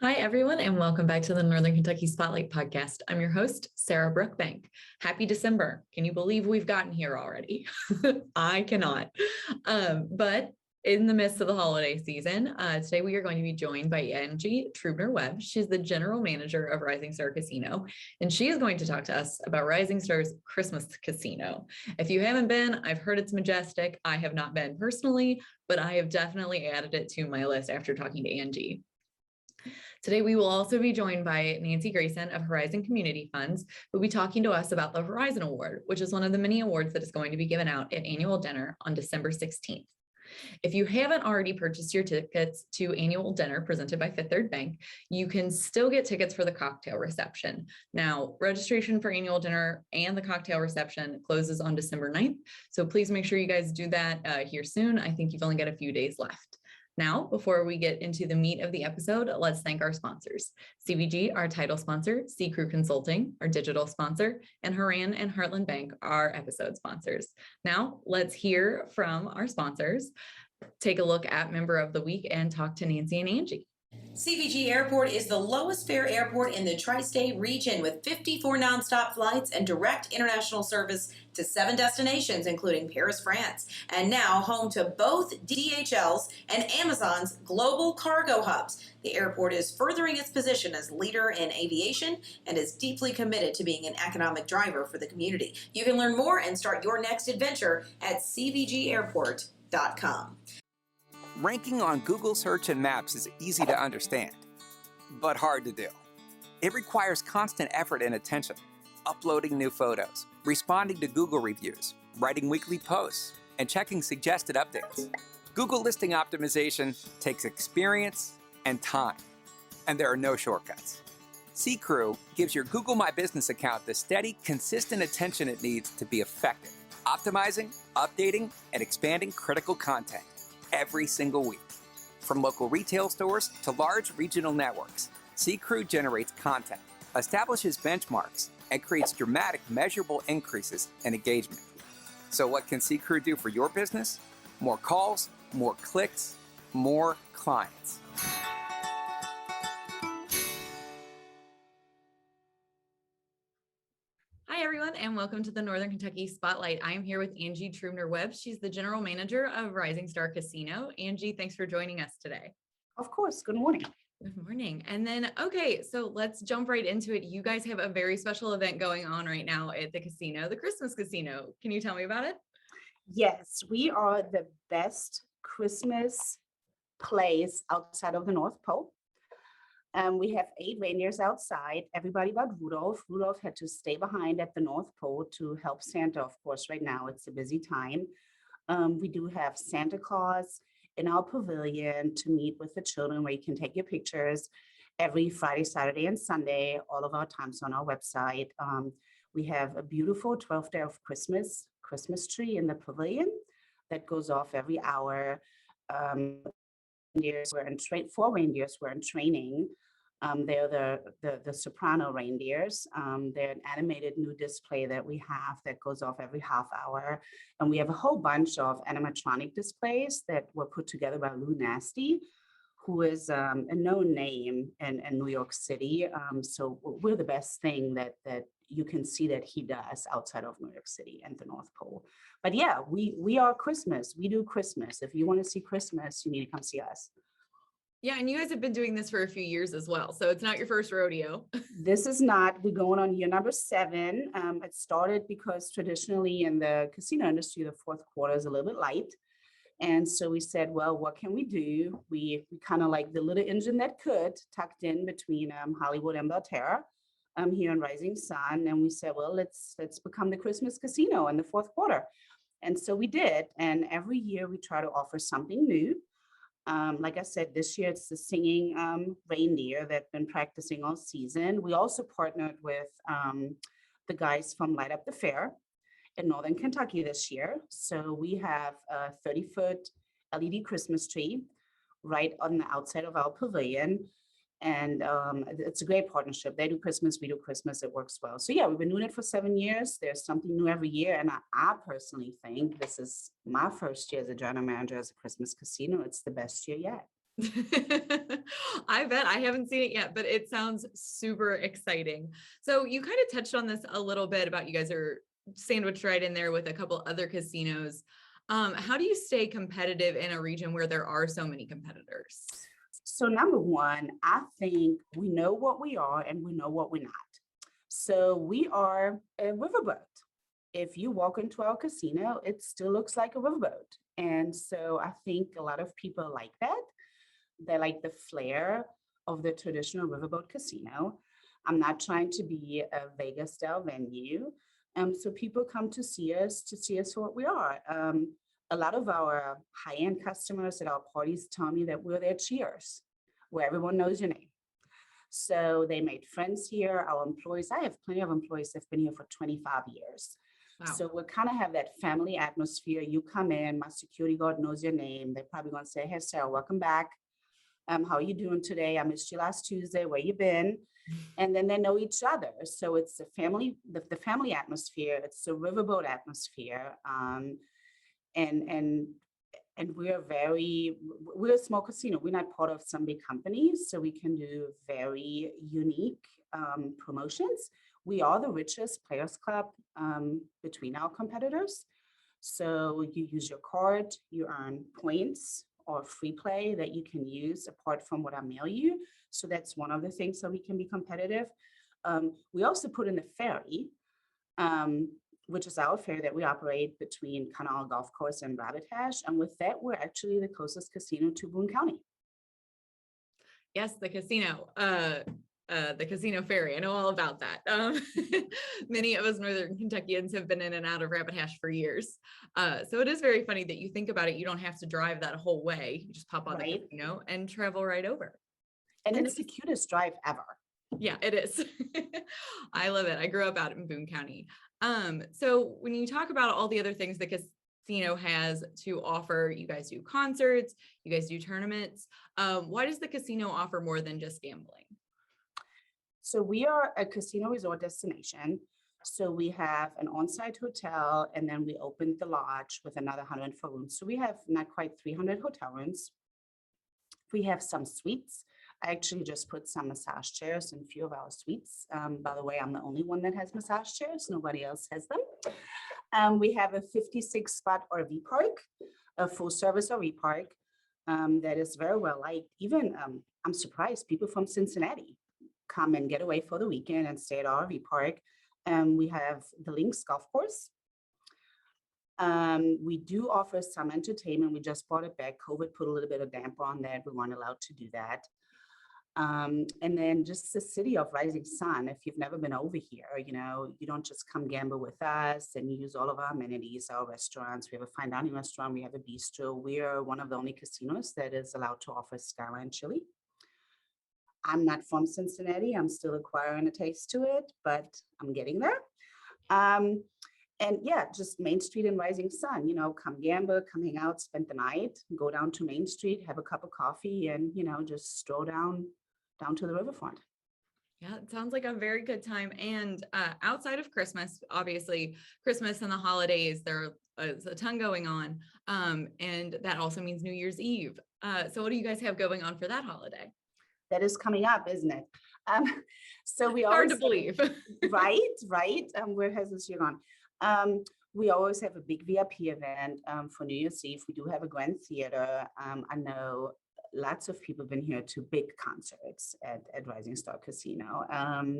Hi, everyone, and welcome back to the Northern Kentucky Spotlight Podcast. I'm your host, Sarah Brookbank. Happy December. Can you believe we've gotten here already? I cannot. But in the midst of the holiday season, today we are going to be joined by Angi Truebner-Webb. She's the general manager of Rising Star Casino, and she is going to talk to us about Rising Star's Christmas Casino. If you haven't been, I've heard it's majestic. I have not been personally, but I have definitely added it to my list after talking to Angi. Today, we will also be joined by Nancy Grayson of Horizon Community Funds, who will be talking to us about the Horizon Award, which is one of the many awards that is going to be given out at annual dinner on December 16th. If you haven't already purchased your tickets to annual dinner presented by Fifth Third Bank, you can still get tickets for the cocktail reception. Now, registration for annual dinner and the cocktail reception closes on December 9th, so please make sure you guys do that here soon. I think you've only got a few days left. Now, before we get into the meat of the episode, let's thank our sponsors. CVG, our title sponsor, C Crew Consulting, our digital sponsor, and Haran and Heartland Bank, our episode sponsors. Now, let's hear from our sponsors, take a look at Member of the Week, and talk to Nancy and Angi. CVG Airport is the lowest fare airport in the tri-state region with 54 nonstop flights and direct international service to 7 destinations, including Paris, France, and now home to both DHL's and Amazon's global cargo hubs. The airport is furthering its position as leader in aviation and is deeply committed to being an economic driver for the community. You can learn more and start your next adventure at cvgairport.com. Ranking on Google Search and Maps is easy to understand, but hard to do. It requires constant effort and attention, uploading new photos, responding to Google reviews, writing weekly posts, and checking suggested updates. Google listing optimization takes experience and time, and there are no shortcuts. C-Crew gives your Google My Business account the steady, consistent attention it needs to be effective, optimizing, updating, and expanding critical content every single week. From local retail stores to large regional networks, C-Crew generates content, establishes benchmarks, and creates dramatic measurable increases in engagement. So what can C-Crew do for your business? More calls, more clicks, more clients. Hi, everyone, and welcome to the Northern Kentucky Spotlight. I am here with Angi Truebner-Webb. She's the general manager of Rising Star Casino. Angi, thanks for joining us today. Of course. Good morning. Good morning. And then, okay, so let's jump right into it. You guys have a very special event going on right now at the casino, the Christmas Casino. Can you tell me about it? Yes, we are the best Christmas place outside of the North Pole. We have 8 reindeers outside, everybody but Rudolph. Rudolph had to stay behind at the North Pole to help Santa, of course. Right now, it's a busy time. We do have Santa Claus in our pavilion to meet with the children where you can take your pictures every Friday, Saturday, and Sunday. All of our times on our website. We have a beautiful 12th day of Christmas tree in the pavilion that goes off every hour. 4 reindeers were in training. They're the soprano reindeers. They're an animated new display that we have that goes off every half hour. And we have a whole bunch of animatronic displays that were put together by Lou Nasty, who is a known name in New York City. So we're the best thing that you can see that he does outside of New York City and the North Pole. But yeah, we are Christmas. We do Christmas. If you want to see Christmas, you need to come see us. Yeah, and you guys have been doing this for a few years as well, so it's not your first rodeo. This is not. We're going on year number 7. It started because traditionally in the casino industry, the fourth quarter is a little bit light. And so we said, well, what can we do? We kind of like the little engine that could, tucked in between Hollywood and Belterra here in Rising Sun. And we said, well, let's become the Christmas Casino in the fourth quarter. And so we did. And every year we try to offer something new. Like I said, this year it's the singing reindeer that's been practicing all season. We also partnered with the guys from Light Up the Fair in Northern Kentucky this year. So we have a 30-foot LED Christmas tree right on the outside of our pavilion. And it's a great partnership. They do Christmas, we do Christmas. It works well. So yeah, we've been doing it for 7 years. There's something new every year. And I personally think this is my first year as a general manager as a Christmas casino. It's the best year yet. I bet. I haven't seen it yet, but it sounds super exciting. So you kind of touched on this a little bit about you guys are sandwiched right in there with a couple other casinos. How do you stay competitive in a region where there are so many competitors? So number one, I think we know what we are and we know what we're not. So we are a riverboat. If you walk into our casino, it still looks like a riverboat. And so I think a lot of people like that. They like the flair of the traditional riverboat casino. I'm not trying to be a Vegas style venue. So people come to see us for what we are. A lot of our high-end customers at our parties tell me that we're their cheers, where everyone knows your name. So they made friends here. Our employees, I have plenty of employees that have been here for 25 years. Wow. So we kind of have that family atmosphere. You come in, my security guard knows your name. They're probably going to say, hey, Sarah, welcome back. How are you doing today? I missed you last Tuesday. Where you been? And then they know each other. So it's the family atmosphere. It's the riverboat atmosphere. And we're a small casino. We're not part of some big companies, so we can do very unique promotions. We are the richest players club between our competitors. So you use your card, you earn points or free play that you can use apart from what I mail you. So that's one of the things that we can be competitive. We also put in the ferry, which is our ferry that we operate between Canal Golf Course and Rabbit Hash. And with that, we're actually the closest casino to Boone County. Yes, the casino ferry. I know all about that. Many of us Northern Kentuckians have been in and out of Rabbit Hash for years. So it is very funny that you think about it. You don't have to drive that whole way. You just pop on the casino and travel right over. And it's the cutest drive ever. Yeah, it is. I love it. I grew up out in Boone County. So when you talk about all the other things the casino has to offer, you guys do concerts, you guys do tournaments. Why does the casino offer more than just gambling? So we are a casino resort destination. So we have an on-site hotel, and then we opened the lodge with another 104 rooms. So we have not quite 300 hotel rooms. We have some suites. I actually just put some massage chairs in a few of our suites. By the way, I'm the only one that has massage chairs. Nobody else has them. We have a 56-spot RV park, a full-service RV park that is very well liked. Even, I'm surprised, people from Cincinnati come and get away for the weekend and stay at our RV park. We have the Links Golf Course. We do offer some entertainment. We just brought it back. COVID put a little bit of damper on that. We weren't allowed to do that. And then just the city of Rising Sun. If you've never been over here, you don't just come gamble with us and you use all of our amenities, our restaurants. We have a fine dining restaurant. We have a bistro. We are one of the only casinos that is allowed to offer Skyline chili. I'm not from Cincinnati. I'm still acquiring a taste to it, but I'm getting there. And yeah, just Main Street and Rising Sun, come gamble, come hang out, spend the night, go down to Main Street, have a cup of coffee, and, just stroll down to the riverfront. Yeah, it sounds like a very good time. And outside of Christmas, obviously Christmas and the holidays, there is a ton going on. And that also means New Year's Eve. So what do you guys have going on for that holiday? That is coming up, isn't it? So we hard to believe. Right. Where has this year gone? We always have a big VIP event for New Year's Eve. We do have a grand theater. I know lots of people have been here to big concerts at Rising Star Casino.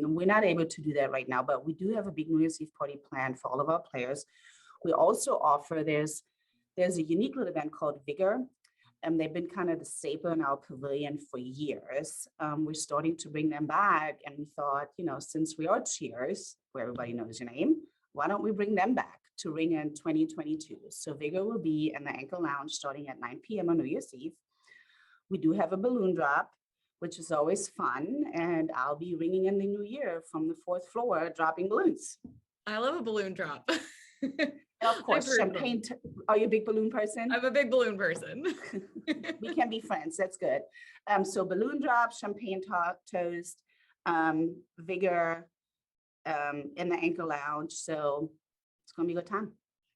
We're not able to do that right now, but we do have a big New Year's Eve party planned for all of our players. We also offer, there's a unique little event called Vigor. They've been kind of the staple in our pavilion for years. We're starting to bring them back. And we thought, since we are Cheers, where everybody knows your name, why don't we bring them back to ring in 2022? So Vigor will be in the Ankle Lounge starting at 9 p.m. on New Year's Eve. We do have a balloon drop, which is always fun. And I'll be ringing in the new year from the 4th floor, dropping balloons. I love a balloon drop. And of course, champagne. Are you a big balloon person? I'm a big balloon person. We can be friends. That's good. So balloon drop, champagne toast, Vigor in the Ankle Lounge. So it's going to be a good time.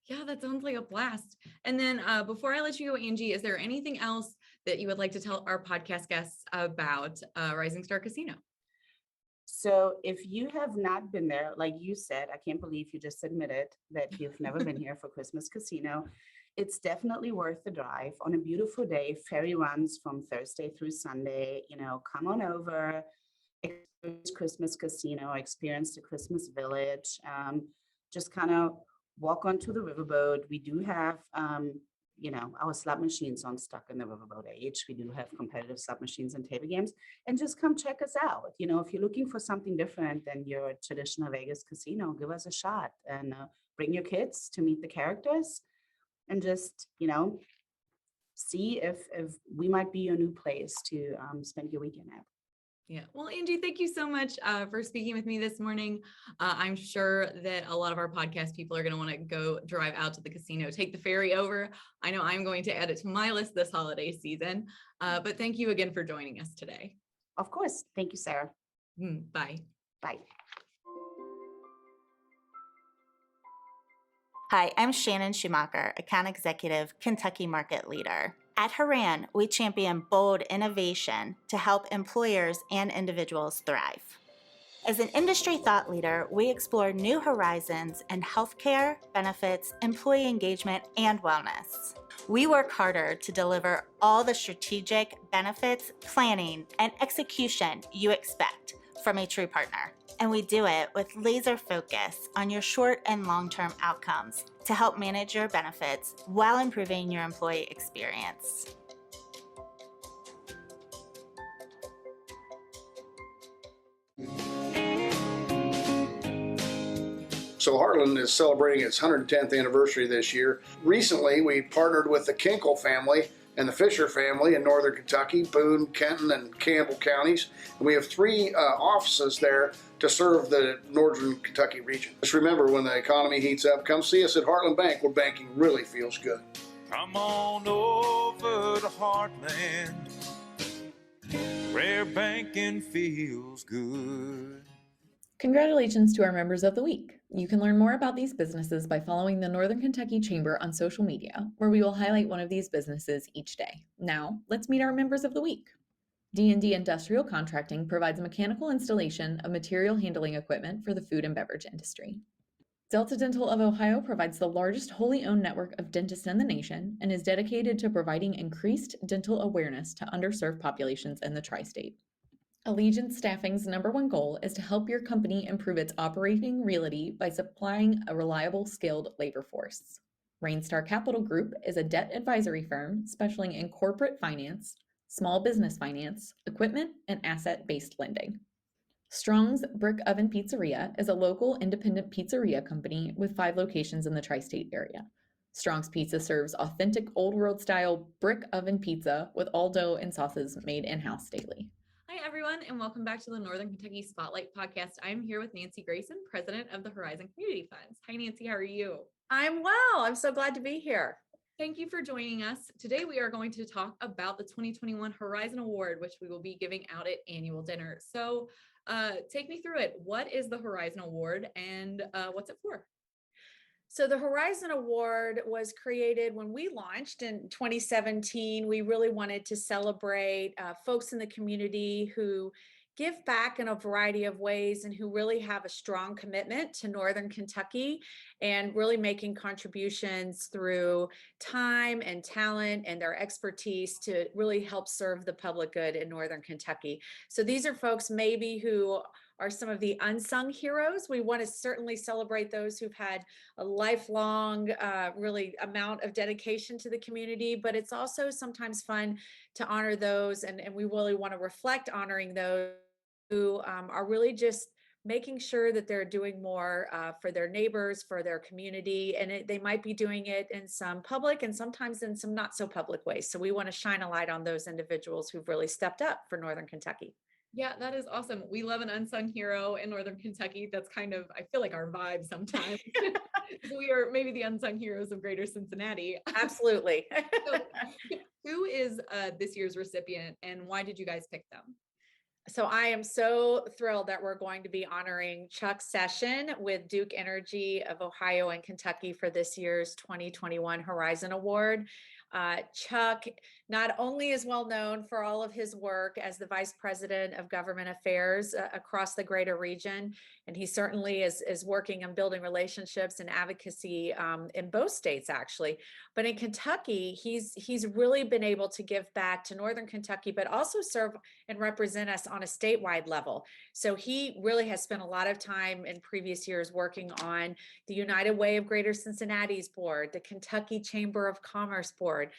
Yeah, that sounds like a blast. And then before I let you go, Angie, is there anything else that you would like to tell our podcast guests about Rising Star Casino? So if you have not been there, like you said, I can't believe you just admitted that you've never been here for Christmas Casino. It's definitely worth the drive. On a beautiful day, ferry runs from Thursday through Sunday. Come on over, experience Christmas Casino, experience the Christmas Village. Just kind of walk onto the riverboat. We do have, our slot machines aren't stuck in the riverboat age. We do have competitive slot machines and table games. And just come check us out. If you're looking for something different than your traditional Vegas casino, give us a shot and bring your kids to meet the characters and just, see if we might be your new place to spend your weekend at. Yeah. Well, Angie, thank you so much for speaking with me this morning. I'm sure that a lot of our podcast people are going to want to go drive out to the casino, take the ferry over. I know I'm going to add it to my list this holiday season. But thank you again for joining us today. Of course. Thank you, Sarah. Bye. Bye. Hi, I'm Shannon Schumacher, Account Executive, Kentucky Market Leader. At Haran, we champion bold innovation to help employers and individuals thrive. As an industry thought leader, we explore new horizons in healthcare, benefits, employee engagement, and wellness. We work harder to deliver all the strategic benefits, planning, and execution you expect from a true partner. And we do it with laser focus on your short and long-term outcomes to help manage your benefits while improving your employee experience. So Heartland is celebrating its 110th anniversary this year. Recently, we partnered with the Kinkle family and the Fisher family in northern Kentucky, Boone, Kenton, and Campbell counties. And we have 3 offices there to serve the northern Kentucky region. Just remember, when the economy heats up, come see us at Heartland Bank, where banking really feels good. Come on over to Heartland, where banking feels good. Congratulations to our members of the week. You can learn more about these businesses by following the Northern Kentucky Chamber on social media, where we will highlight one of these businesses each day. Now, let's meet our members of the week. D&D Industrial Contracting provides mechanical installation of material handling equipment for the food and beverage industry. Delta Dental of Ohio provides the largest wholly owned network of dentists in the nation and is dedicated to providing increased dental awareness to underserved populations in the tri-state. Allegiance Staffing's #1 goal is to help your company improve its operating reality by supplying a reliable, skilled labor force. Rainstar Capital Group is a debt advisory firm specializing in corporate finance, small business finance, equipment, and asset-based lending. Strong's Brick Oven Pizzeria is a local independent pizzeria company with 5 locations in the tri-state area. Strong's Pizza serves authentic old world style brick oven pizza with all dough and sauces made in-house daily. Hi, everyone, and welcome back to the Northern Kentucky Spotlight Podcast. I'm here with Nancy Grayson, president of the Horizon Community Funds. Hi, Nancy. How are you? I'm well. I'm so glad to be here. Thank you for joining us. Today, we are going to talk about the 2021 Horizon Award, which we will be giving out at annual dinner. So take me through it. What is the Horizon Award and what's it for? So the Horizon Award was created when we launched in 2017. We really wanted to celebrate folks in the community who give back in a variety of ways and who really have a strong commitment to Northern Kentucky and really making contributions through time and talent and their expertise to really help serve the public good in Northern Kentucky. So these are folks maybe who are some of the unsung heroes. We want to certainly celebrate those who've had a lifelong, really amount of dedication to the community, but it's also sometimes fun to honor those. And we really want to reflect honoring those who are really just making sure that they're doing more for their neighbors, for their community, and they might be doing it in some public and sometimes in some not so public ways. So we want to shine a light on those individuals who've really stepped up for Northern Kentucky. Yeah, that is awesome. We love an unsung hero in Northern Kentucky. That's kind of, I feel like, our vibe sometimes. We are maybe the unsung heroes of Greater Cincinnati. Absolutely. So, who is this year's recipient and why did you guys pick them? So I am so thrilled that we're going to be honoring Chuck Session with Duke Energy of Ohio and Kentucky for this year's 2021 Horizon Award. Chuck not only is well known for all of his work as the Vice President of Government Affairs across the greater region, and he certainly is working on building relationships and advocacy in both states, actually. But in Kentucky, he's really been able to give back to Northern Kentucky, but also serve and represent us on a statewide level. So he really has spent a lot of time in previous years working on the United Way of Greater Cincinnati's board, the Kentucky Chamber of Commerce board,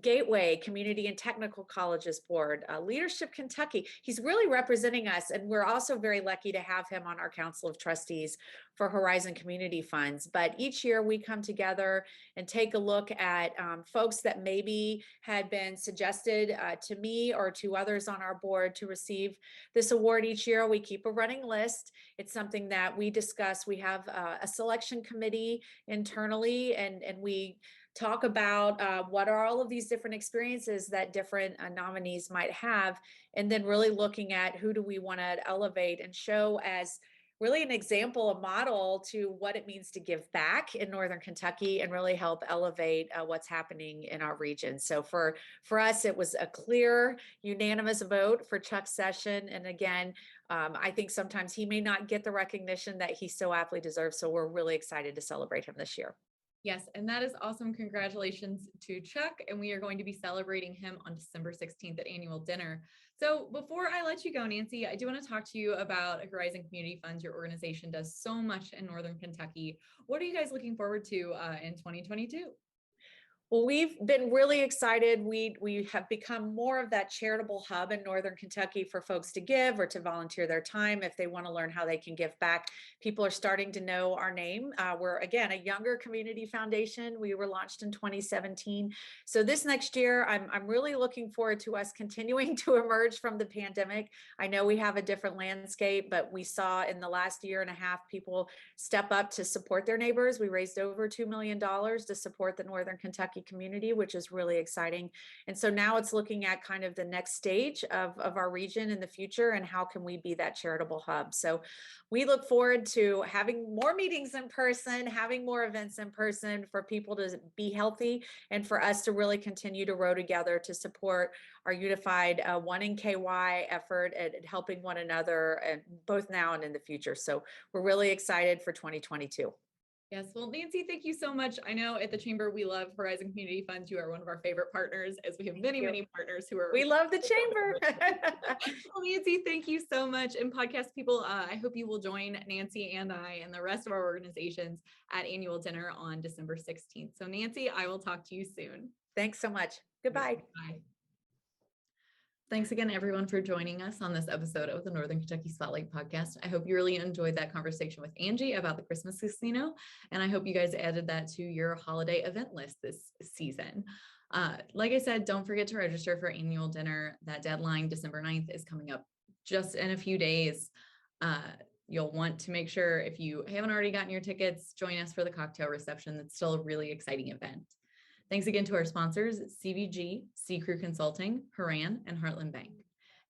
Gateway Community and Technical Colleges Board, Leadership Kentucky. He's really representing us, and we're also very lucky to have him on our Council of Trustees for Horizon Community Funds. But each year we come together and take a look at folks that maybe had been suggested to me or to others on our board to receive this award each year. We keep a running list. It's something that we discuss. We have a selection committee internally, and we talk about what are all of these different experiences that different nominees might have, and then really looking at who do we want to elevate and show as really an example, a model to what it means to give back in Northern Kentucky and really help elevate what's happening in our region. So for us, it was a clear, unanimous vote for Chuck Session. And again, I think sometimes he may not get the recognition that he so aptly deserves. So we're really excited to celebrate him this year. Yes, and that is awesome. Congratulations to Chuck. And we are going to be celebrating him on December 16th at annual dinner. So before I let you go, Nancy, I do want to talk to you about Horizon Community Funds. Your organization does so much in Northern Kentucky. What are you guys looking forward to in 2022? Well, we've been really excited. We have become more of that charitable hub in Northern Kentucky for folks to give or to volunteer their time if they want to learn how they can give back. People are starting to know our name. We're, again, a younger community foundation. We were launched in 2017. So this next year, I'm really looking forward to us continuing to emerge from the pandemic. I know we have a different landscape, but we saw in the last year and a half, people step up to support their neighbors. We raised over $2 million to support the Northern Kentucky community, which is really exciting. And so now it's looking at kind of the next stage of our region in the future and how can we be that charitable hub. So we look forward to having more meetings in person, having more events in person for people to be healthy and for us to really continue to row together to support our unified One NKY effort at helping one another, and both now and in the future. So we're really excited for 2022. Yes. Well, Nancy, thank you so much. I know at the Chamber, we love Horizon Community Funds. You are one of our favorite partners, as we have many partners who are. We love the Chamber. Well, Nancy, thank you so much. And podcast people, I hope you will join Nancy and I and the rest of our organizations at annual dinner on December 16th. So Nancy, I will talk to you soon. Thanks so much. Goodbye. Bye. Thanks again, everyone, for joining us on this episode of the Northern Kentucky Spotlight Podcast. I hope you really enjoyed that conversation with Angi about the Christmas casino, and I hope you guys added that to your holiday event list this season. Like I said, don't forget to register for annual dinner. That deadline, December 9th, is coming up just in a few days. You'll want to make sure, if you haven't already gotten your tickets, join us for the cocktail reception. That's still a really exciting event. Thanks again to our sponsors, CVG, Sea Crew Consulting, Haran, and Heartland Bank.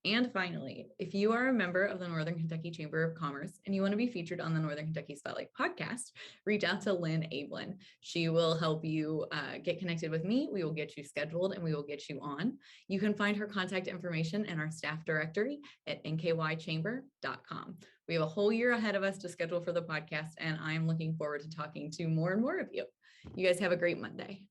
And finally, if you are a member of the Northern Kentucky Chamber of Commerce and you want to be featured on the Northern Kentucky Spotlight Podcast, reach out to Lynn Ablin. She will help you get connected with me. We will get you scheduled and we will get you on. You can find her contact information in our staff directory at nkychamber.com. We have a whole year ahead of us to schedule for the podcast, and I'm looking forward to talking to more and more of you. You guys have a great Monday.